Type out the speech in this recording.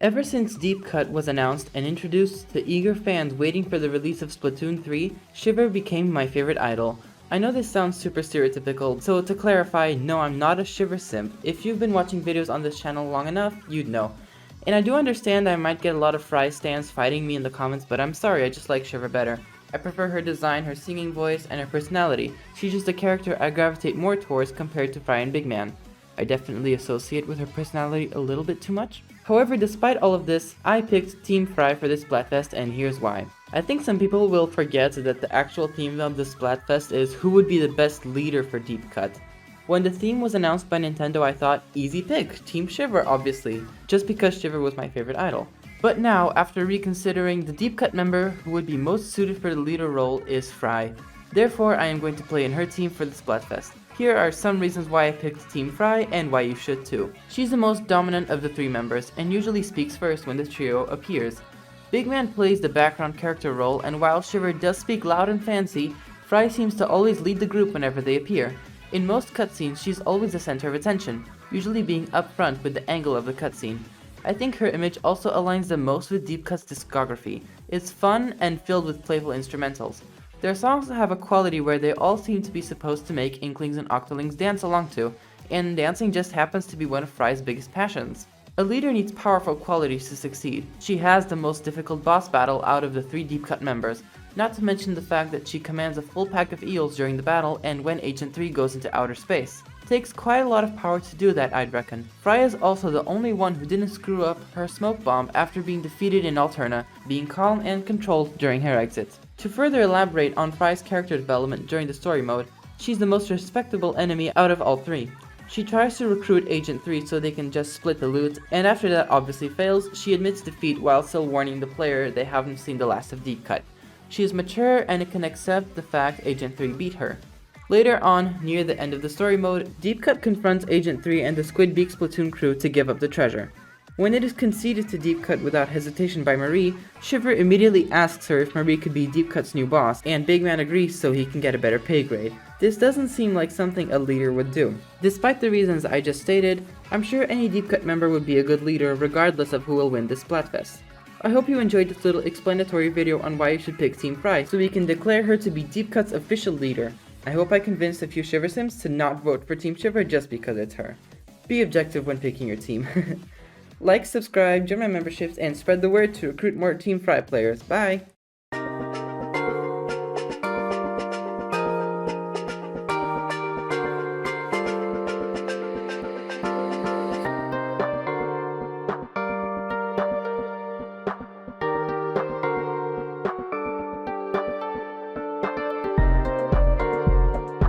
Ever since Deep Cut was announced and introduced to eager fans waiting for the release of Splatoon 3, Shiver became my favorite idol. I know this sounds super stereotypical, so to clarify, no, I'm not a Shiver simp. If you've been watching videos on this channel long enough, you'd know. And I do understand I might get a lot of Frye stans fighting me in the comments, but I'm sorry, I just like Shiver better. I prefer her design, her singing voice, and her personality. She's just a character I gravitate more towards compared to Frye and Big Man. I definitely associate with her personality a little bit too much. However, despite all of this, I picked Team Frye for this Splatfest, and here's why. I think some people will forget that the actual theme of the Splatfest is who would be the best leader for Deep Cut. When the theme was announced by Nintendo, I thought, easy pick, Team Shiver obviously, just because Shiver was my favorite idol. But now, after reconsidering, the Deep Cut member who would be most suited for the leader role is Frye. Therefore, I am going to play in her team for the Splatfest. Here are some reasons why I picked Team Frye and why you should too. She's the most dominant of the three members and usually speaks first when the trio appears. Big Man plays the background character role, and while Shiver does speak loud and fancy, Frye seems to always lead the group whenever they appear. In most cutscenes, she's always the center of attention, usually being up front with the angle of the cutscene. I think her image also aligns the most with Deep Cut's discography. It's fun and filled with playful instrumentals. Their songs have a quality where they all seem to be supposed to make Inklings and Octolings dance along to, and dancing just happens to be one of Frye's biggest passions. A leader needs powerful qualities to succeed. She has the most difficult boss battle out of the three Deep Cut members, not to mention the fact that she commands a full pack of eels during the battle and when Agent 3 goes into outer space. It takes quite a lot of power to do that, I'd reckon. Frye is also the only one who didn't screw up her smoke bomb after being defeated in Alterna, being calm and controlled during her exit. To further elaborate on Frye's character development during the story mode, she's the most respectable enemy out of all three. She tries to recruit Agent 3 so they can just split the loot, and after that obviously fails, she admits defeat while still warning the player they haven't seen the last of Deep Cut. She is mature and can accept the fact Agent 3 beat her. Later on, near the end of the story mode, Deep Cut confronts Agent 3 and the Squidbeak Splatoon crew to give up the treasure. When it is conceded to Deep Cut without hesitation by Marie, Shiver immediately asks her if Marie could be Deep Cut's new boss, and Big Man agrees so he can get a better pay grade. This doesn't seem like something a leader would do. Despite the reasons I just stated, I'm sure any Deep Cut member would be a good leader regardless of who will win this Splatfest. I hope you enjoyed this little explanatory video on why you should pick Team Frye so we can declare her to be Deep Cut's official leader. I hope I convinced a few Shiver Sims to not vote for Team Shiver just because it's her. Be objective when picking your team. Like, subscribe, join my memberships, and spread the word to recruit more Team Frye players. Bye!